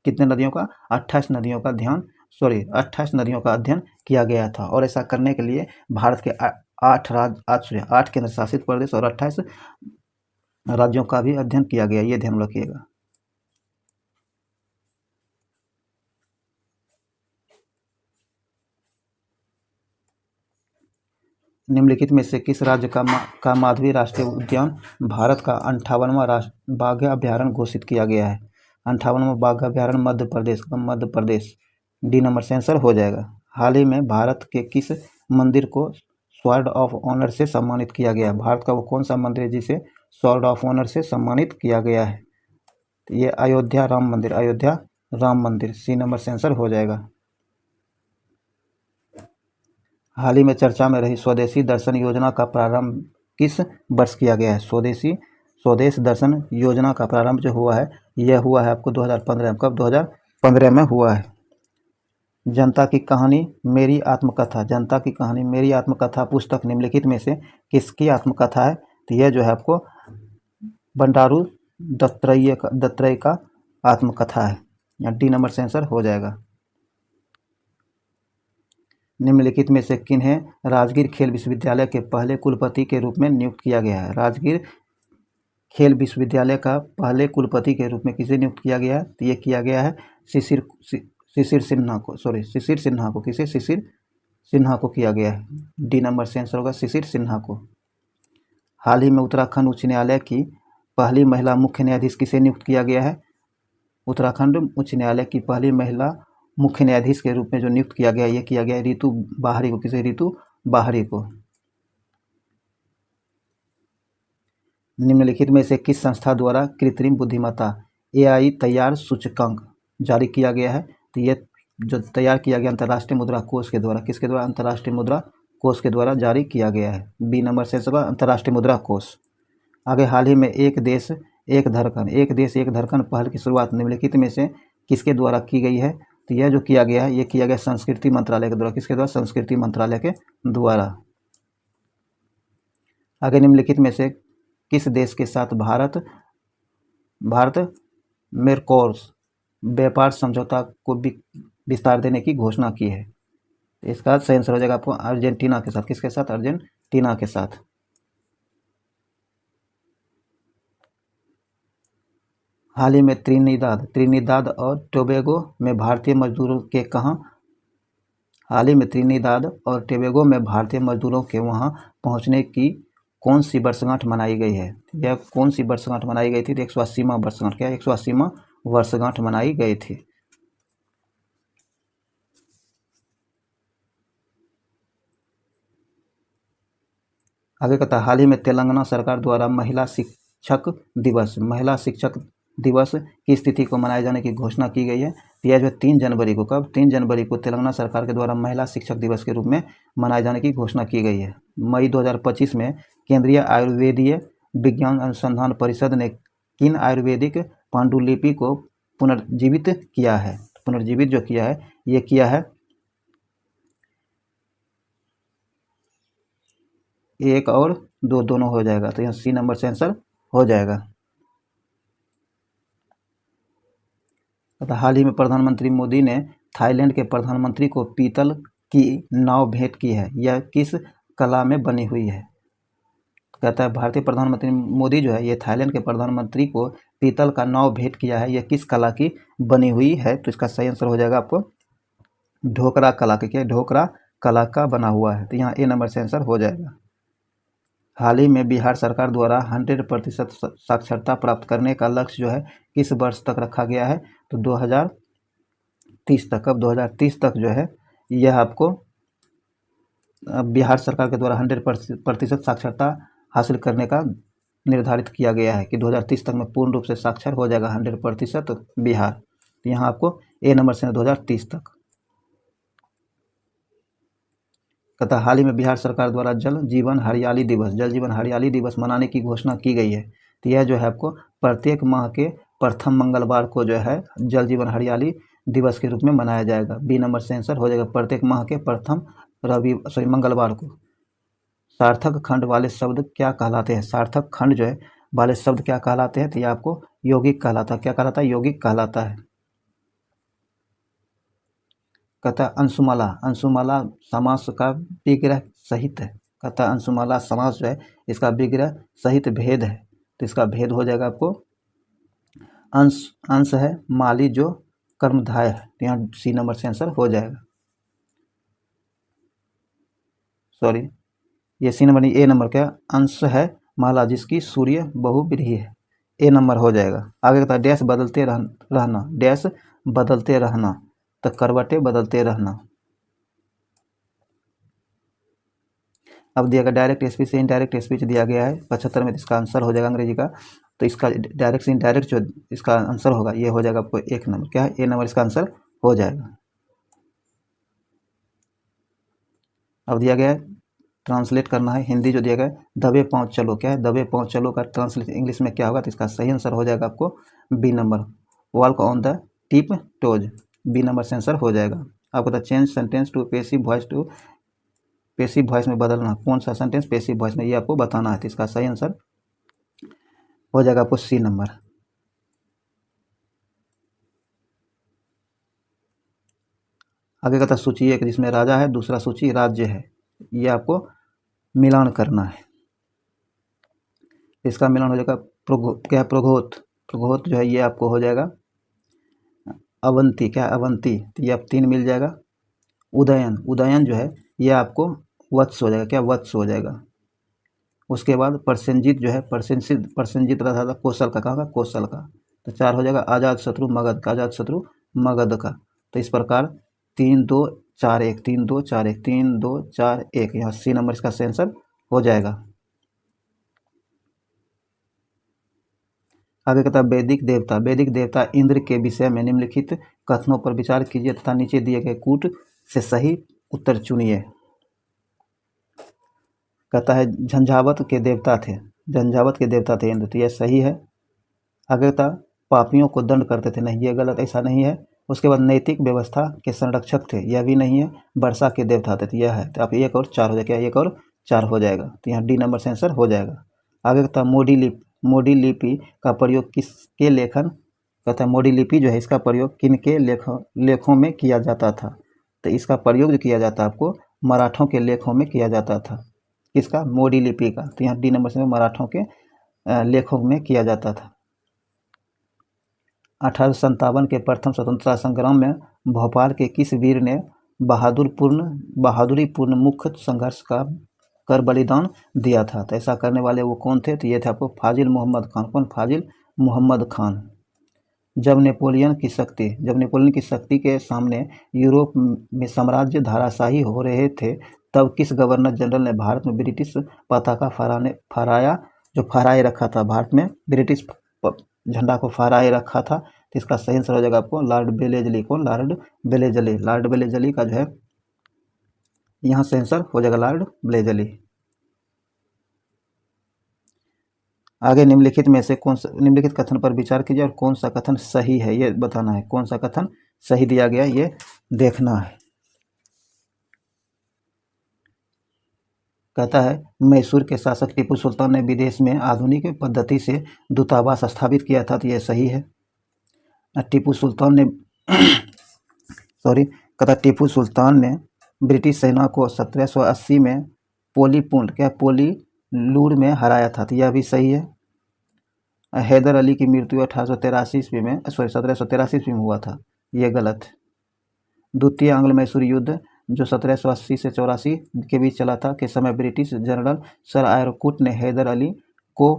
[SPEAKER 1] कितने नदियों का? 28 नदियों का 28 नदियों का अध्ययन किया गया था। और ऐसा करने के लिए भारत के 8 केंद्र शासित प्रदेश और 28 राज्यों का भी अध्ययन किया गया, ये ध्यान रखिएगा। निम्नलिखित में से किस राज्य का माधवी राष्ट्रीय उद्यान भारत का 58वां बाघ अभ्यारण्य घोषित किया गया है? 58वां बाघ अभ्यारण्य मध्य प्रदेश। डी नंबर से आंसर हो जाएगा। हाल ही में भारत के किस मंदिर को स्वॉर्ड ऑफ ऑनर से सम्मानित किया गया है? भारत का वो कौन सा मंदिर है जिसे स्वॉर्ड ऑफ ऑनर से सम्मानित किया गया है? तो ये अयोध्या राम मंदिर, सी नंबर से आंसर हो जाएगा। हाल ही में चर्चा में रही स्वदेशी दर्शन योजना का प्रारंभ किस वर्ष किया गया है? स्वदेश दर्शन योजना का प्रारंभ जो हुआ है, यह हुआ है आपको 2015 में। कब? 2015 में हुआ है। जनता की कहानी मेरी आत्मकथा पुस्तक निम्नलिखित में से किसकी आत्मकथा है? तो यह जो है आपको बंडारू दत्तात्रेय का आत्मकथा है, या डी नंबर से आंसर हो जाएगा। निम्नलिखित में से किन्हें राजगीर खेल विश्वविद्यालय के पहले कुलपति के रूप में नियुक्त किया गया है? राजगीर खेल विश्वविद्यालय का पहले कुलपति के रूप में किसे नियुक्त किया गया है? तो ये किया गया है शिशिर सिन्हा को किया गया है। डी नंबर से आंसर होगा शिशिर सिन्हा को। हाल ही में उत्तराखंड उच्च न्यायालय की पहली महिला मुख्य न्यायाधीश किसे नियुक्त किया गया है? उत्तराखंड उच्च न्यायालय की पहली महिला मुख्य न्यायाधीश के रूप में जो नियुक्त किया गया, ये किया गया ऋतु बाहरी को। किसे? ऋतु बाहरी को। निम्नलिखित में से किस संस्था द्वारा कृत्रिम बुद्धिमत्ता AI तैयार सूचकांक जारी किया गया है? तो ये जो तैयार किया गया अंतर्राष्ट्रीय मुद्रा कोष के द्वारा। किसके द्वारा? अंतर्राष्ट्रीय मुद्रा कोष के द्वारा जारी किया गया है। बी नंबर से अंतर्राष्ट्रीय मुद्रा कोष। आगे, हाल ही में एक देश एक धड़कन पहल की शुरुआत निम्नलिखित में से किसके द्वारा की गई है? तो यह जो किया गया है, ये किया गया संस्कृति मंत्रालय के द्वारा। किसके द्वारा? संस्कृति मंत्रालय के द्वारा। आगे, निम्नलिखित में से किस देश के साथ भारत मेरकोस व्यापार समझौता को विस्तार देने की घोषणा की है? इसका सही आंसर हो जाएगा आपको अर्जेंटीना के साथ। किसके साथ? अर्जेंटीना के साथ। हाल ही में त्रिनिदाद और टोबैगो में भारतीय मजदूरों के वहां पहुंचने की कौन सी वर्षगांठ मनाई गई है? यह कौन सी वर्षगांठ मनाई गई थी? 180वां वर्षगांठ। क्या? 180वां वर्षगांठ मनाई गई थी। आगे कहता है, हाल ही में तेलंगाना सरकार द्वारा महिला शिक्षक दिवस की स्थिति को मनाए जाने की घोषणा की गई है। यह जो 3 जनवरी को, कब? 3 जनवरी को तेलंगाना सरकार के द्वारा महिला शिक्षक दिवस के रूप में मनाए जाने की घोषणा की गई है। मई 2025 में केंद्रीय आयुर्वेदीय विज्ञान अनुसंधान परिषद ने किन आयुर्वेदिक पांडुलिपि को पुनर्जीवित किया है? पुनर्जीवित जो किया है, ये किया है 1 और 2 दोनों हो जाएगा। तो यहाँ सी नंबर से आंसर हो जाएगा। हाल ही में प्रधानमंत्री मोदी ने थाईलैंड के प्रधानमंत्री को पीतल की नाव भेंट की है। यह किस कला में बनी हुई है? कहता है भारतीय प्रधानमंत्री मोदी जो है, ये थाईलैंड के प्रधानमंत्री को पीतल का नाव भेंट किया है। यह किस कला की बनी हुई है? तो इसका सही आंसर हो जाएगा आपको ढोकरा कला के। क्या? ढोकरा कला का बना हुआ है। तो यहाँ ए नंबर से आंसर हो जाएगा। हाल ही में बिहार सरकार द्वारा 100% साक्षरता प्राप्त करने का लक्ष्य जो है किस वर्ष तक रखा गया है? तो 2030 तक। अब 2030 तक जो है यह आपको बिहार सरकार के द्वारा 100% साक्षरता हासिल करने का निर्धारित किया गया है कि 2030 तक में पूर्ण रूप से साक्षर हो जाएगा 100% बिहार। तो यहाँ आपको ए नंबर से 2030 तक। कहता हाल ही में बिहार सरकार द्वारा जल जीवन हरियाली दिवस मनाने की घोषणा की गई है। तो यह जो है आपको प्रत्येक माह के प्रथम मंगलवार को जो है जल जीवन हरियाली दिवस के रूप में मनाया जाएगा। बी नंबर से आंसर हो जाएगा, प्रत्येक माह के प्रथम मंगलवार को। सार्थक खंड वाले शब्द क्या कहलाते हैं? सार्थक खंड जो है वाले शब्द क्या कहलाते हैं? तो ये आपको यौगिक कहलाता है। क्या कहलाता है? यौगिक कहलाता है। कहता है अंशुमाला समास का विग्रह सहित है। कहता है अंशुमाला समास जो है इसका विग्रह सहित भेद है। तो इसका भेद हो जाएगा आपको अंश है माली जो कर्मधाय है। तो यहाँ सी नंबर से आंसर हो जाएगा। सॉरी, ये सी नंबर नहीं, ए नंबर क्या? अंश है माला जिसकी सूर्य बहुव्रीहि है। ए नंबर हो जाएगा। आगे कहता है डैश बदलते रहना, तो करवटें बदलते रहना। अब दिया गया डायरेक्ट स्पीच से इनडायरेक्ट स्पीच दिया गया है 75 में, इसका आंसर हो जाएगा अंग्रेजी का। तो इसका डायरेक्ट से इनडायरेक्ट जो इसका आंसर होगा ये हो जाएगा आपको 1 नंबर। क्या है? ए नंबर इसका आंसर हो जाएगा। अब दिया गया है ट्रांसलेट करना है हिंदी जो दिया गया है दबे पाँव चलो। क्या है? दबे पाँव चलो का ट्रांसलेट इंग्लिश में क्या होगा? तो इसका सही आंसर हो जाएगा आपको B number, walk on the tip toes. B number से आंसर हो जाएगा। आपको तो change sentence to passive voice to passive voice में बदलना। कौन सा सेंटेंस पैसिव वॉइस में, ये आपको बताना है। तो इसका सही आंसर हो जाएगा आपको सी नंबर। आगे का था सूची एक जिसमें राजा है, दूसरा सूची राज्य है। ये आपको मिलान करना है। इसका मिलान हो जाएगा क्या? प्रघोत जो है ये आपको हो जाएगा अवंती। क्या? अवंती, तो ये आप 3 मिल जाएगा। उदयन जो है ये आपको वत्स हो जाएगा। क्या? वत्स हो जाएगा। उसके बाद प्रसेनजीत जो है प्रसेनजीत रहा था कौशल का। कहाँ का? कौशल का। तो 4 हो जाएगा। आजाद शत्रु मगध का। तो इस प्रकार 3 2 4 1 3 2 4 1 3 2 4 1, यहाँ सी नंबर इसका आंसर हो जाएगा। आगे कहता है वैदिक देवता इंद्र के विषय में निम्नलिखित कथनों पर विचार कीजिए तथा नीचे दिए गए कूट से सही उत्तर चुनिए। कहता है झंझावत के देवता थे इंद्र। तो यह सही है। आगे कहता पापियों को दंड करते थे। नहीं, ये गलत, ऐसा नहीं है। उसके बाद नैतिक व्यवस्था के संरक्षक थे। यह भी नहीं है। वर्षा के देवता थे। तो यह है। तो आप 1 और 4 हो जाएगा। 1 और 4 हो जाएगा। तो यहाँ डी नंबर से आंसर हो जाएगा। आगे कहता है मोडी लिपि का प्रयोग किसके लेखन? कहता है मोडी लिपि जो है इसका प्रयोग किनके लेखों में किया जाता था? तो इसका प्रयोग जो किया जाता आपको मराठों के लेखों में किया जाता था। किसका? मोडी लिपि का। तो यहाँ डी नंबर से मराठों के लेखों में किया जाता था। 1857 के प्रथम स्वतंत्रता संग्राम में भोपाल के किस वीर ने बहादुरीपूर्ण मुख्य संघर्ष का कर बलिदान दिया था? तो ऐसा करने वाले वो कौन थे? तो ये थे आपको फाजिल मोहम्मद खान। कौन? फाजिल मोहम्मद खान। जब नेपोलियन की शक्ति के सामने यूरोप में साम्राज्य धाराशाही हो रहे थे तब किस गवर्नर जनरल ने भारत में ब्रिटिश पताका फहराए रखा था? भारत में ब्रिटिश झंडा को फहराए रखा था। तो इसका सही आंसर हो जाएगा आपको लॉर्ड बेलेजली। कौन? लॉर्ड बेलेजली का जो है यहाँ से आंसर हो जाएगा लॉर्ड बेलेजली। आगे निम्नलिखित में से निम्नलिखित कथन पर विचार कीजिए और कौन सा कथन सही है ये बताना है। कौन सा कथन सही दिया गया ये देखना है। कहता है मैसूर के शासक टीपू सुल्तान ने विदेश में आधुनिक पद्धति से दूतावास स्थापित किया था। तो यह सही है। टीपू सुल्तान ने टीपू सुल्तान ने ब्रिटिश सेना को 1780 में पोलीलूर में हराया था। तो यह भी सही है। हैदर अली की मृत्यु 1783 ईस्वी में हुआ था। यह गलत। द्वितीय आंग्ल मैसूर युद्ध जो 1780 से 84 के बीच चला था के समय ब्रिटिश जनरल सर आयरकुट ने हैदर अली को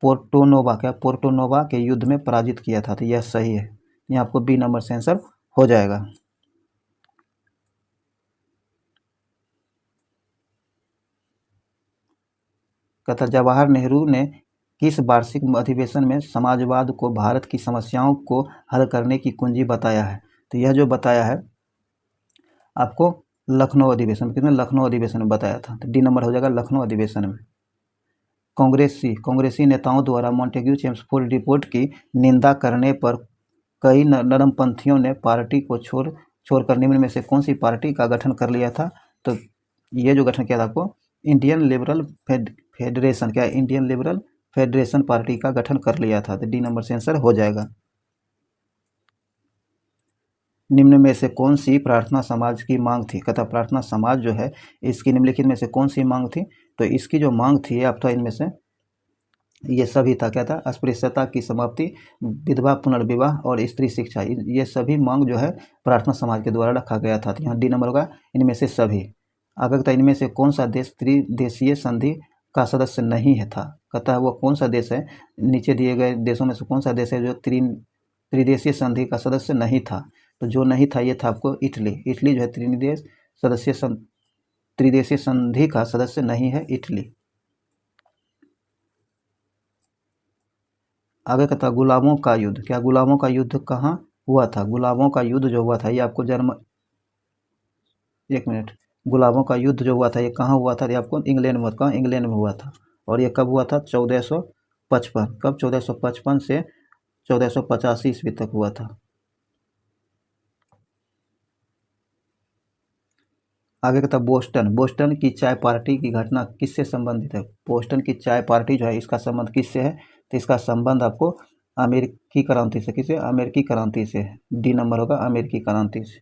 [SPEAKER 1] पोर्टोनोवा के युद्ध में पराजित किया था। तो यह सही है। यहाँ आपको बी नंबर से आंसर हो जाएगा। कहता जवाहर नेहरू ने किस वार्षिक अधिवेशन में समाजवाद को भारत की समस्याओं को हल करने की कुंजी बताया है? तो यह जो बताया है आपको लखनऊ अधिवेशन में, किसने? लखनऊ अधिवेशन में बताया था। तो डी नंबर हो जाएगा लखनऊ अधिवेशन में। कांग्रेसी नेताओं द्वारा मॉन्टेग्यू चेम्सफोर्ड रिपोर्ट की निंदा करने पर कई नरमपंथियों ने पार्टी को छोड़कर निम्न में से कौन सी पार्टी का गठन कर लिया था? तो ये जो गठन किया था आपको इंडियन लिबरल फेडरेशन, क्या इंडियन लिबरल फेडरेशन पार्टी का गठन कर लिया था। तो डी नंबर से आंसर हो जाएगा। निम्न में से कौन सी प्रार्थना समाज की मांग थी? कहता प्रार्थना समाज जो है इसकी निम्नलिखित में से कौन सी मांग थी? तो इसकी जो मांग थी आप तो इनमें से ये सभी था, क्या था? अस्पृश्यता की समाप्ति, विधवा पुनर्विवाह और स्त्री शिक्षा, ये सभी मांग जो है प्रार्थना समाज के द्वारा रखा गया था। तो यहाँ डी नंबर होगा इनमें से सभी। आगे कहता इनमें से कौन सा देश त्रिदेशीय संधि का सदस्य नहीं है था? कहता है वो कौन सा देश है, नीचे दिए गए देशों में से कौन सा देश है जो त्रिदेशीय संधि का सदस्य नहीं था? तो जो नहीं था ये था आपको इटली। इटली जो है त्रिदेशीय संधि का सदस्य नहीं है इटली। आगे कहता गुलामों का युद्ध, क्या गुलामों का युद्ध कहाँ हुआ था? गुलामों का युद्ध जो हुआ था ये आपको गुलामों का युद्ध जो हुआ था ये कहाँ हुआ था? ये आपको इंग्लैंड में, कहाँ? इंग्लैंड में हुआ था। और ये कब हुआ था? 1455। कब? 1455 से 1485 ईस्वी तक हुआ था। आगे कहता बोस्टन की चाय पार्टी की घटना किससे संबंधित है? बोस्टन की चाय पार्टी जो है इसका संबंध किससे है? तो इसका संबंध आपको अमेरिकी क्रांति से, किससे? अमेरिकी क्रांति से। डी नंबर होगा अमेरिकी क्रांति से।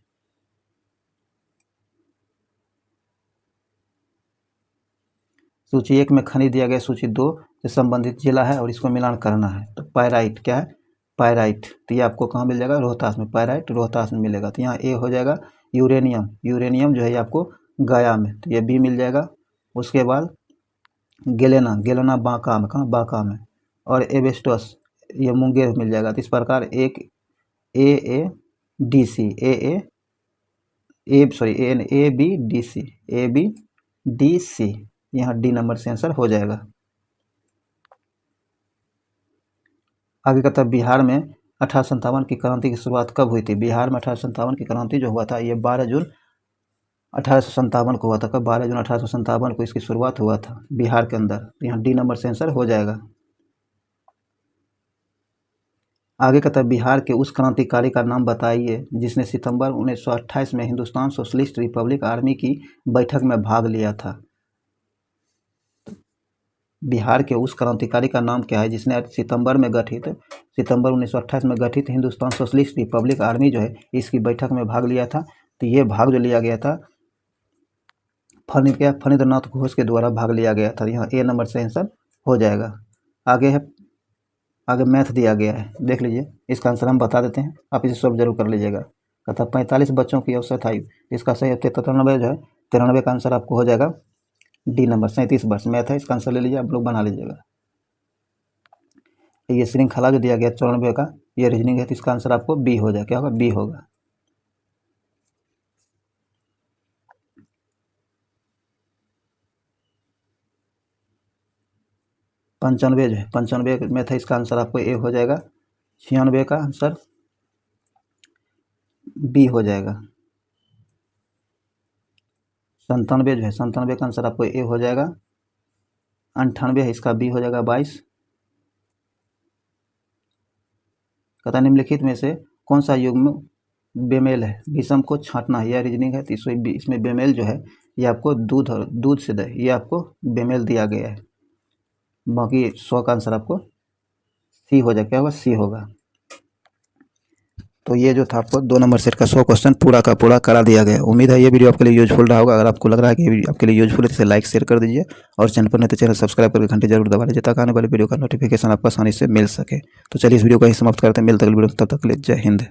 [SPEAKER 1] सूची 1 में खनिज दिया गया, सूची 2 से संबंधित जिला है और इसको मिलान करना है। तो पायराइट, क्या है? पायराइट। तो ये आपको कहाँ मिल जाएगा? रोहतास में। पायराइट रोहतास में मिलेगा। तो यहाँ ए हो जाएगा यूरेनियम। यूरेनियम जो है ये आपको गया में, तो ये बी मिल जाएगा। उसके बाद गेलेना बांका में, कहाँ? बांका में। और एबेस्टस ये मुंगेर मिल जाएगा। तो इस प्रकार एक ए बी डी सी, यहाँ डी नंबर से आंसर हो जाएगा। आगे कहता बिहार में 1857 की क्रांति की शुरुआत कब हुई थी? बिहार में 1857 की क्रांति जो हुआ था ये 12 जून 1857 को हुआ था। कब? 12 जून 1857 को इसकी शुरुआत हुआ था बिहार के अंदर। तो यहाँ डी नंबर से आंसर हो जाएगा। आगे कहता है बिहार के उस क्रांतिकारी का नाम बताइए जिसने सितंबर 1928 में हिंदुस्तान सोशलिस्ट रिपब्लिक आर्मी की बैठक में भाग लिया था। बिहार के उस क्रांतिकारी का नाम क्या है जिसने सितंबर 1928 में गठित हिंदुस्तान सोशलिस्ट रिपब्लिक आर्मी जो है इसकी बैठक में भाग लिया था? तो ये भाग जो लिया गया था फणींद्रनाथ घोष के द्वारा भाग लिया गया था। यहाँ ए नंबर से आंसर हो जाएगा। आगे मैथ दिया गया है, देख लीजिए। इसका आंसर हम बता देते हैं, आप इसे सॉल्व जरूर कर लीजिएगा। कहता 45 बच्चों की औसत आयु, इसका सही 93 जो है 93 का आंसर आपको हो जाएगा डी नंबर। 37 वर्ष मैथ है, इसका आंसर ले लीजिए, आप लोग बना लीजिएगा। ये श्रृंखला जो दिया गया 94 का ये रीजनिंग है, तो इसका आंसर आपको बी हो जाएगा। क्या होगा? बी होगा। पंचानवे जो है 95 में था, इसका आंसर आपको ए हो जाएगा। 96 का आंसर बी हो जाएगा। 97 जो है 97 का आंसर आपको ए हो जाएगा। 98 है, इसका बी हो जाएगा। 22 कहता निम्नलिखित में से कौन सा युग्म बेमेल है? विषम को छांटना है, यह रीजनिंग है। तो इसमें बेमेल जो है ये आपको दूध से दे, ये आपको बेमेल दिया गया है। बाकी 100 का आंसर आपको सी हो जाएगा। क्या होगा? सी होगा। तो ये जो था आपको 2 नंबर सेट का 100 क्वेश्चन पूरा का पूरा करा दिया गया। उम्मीद है ये वीडियो आपके लिए यूजफुल रहा होगा। अगर आपको लग रहा है कि ये वीडियो आपके लिए यूजफुल है तो इसे लाइक शेयर कर दीजिए और चैनल पर नहीं तो चैनल सब्सक्राइब करके घंटे जरूर दबा लीजिए ताकि आने वाले वीडियो का नोटिफिकेशन आपको आसानी से मिल सके। तो चलिए इस वीडियो को ही समाप्त करते हैं, मिलते हैं अगली वीडियो में, तब तक के लिए जय हिंद।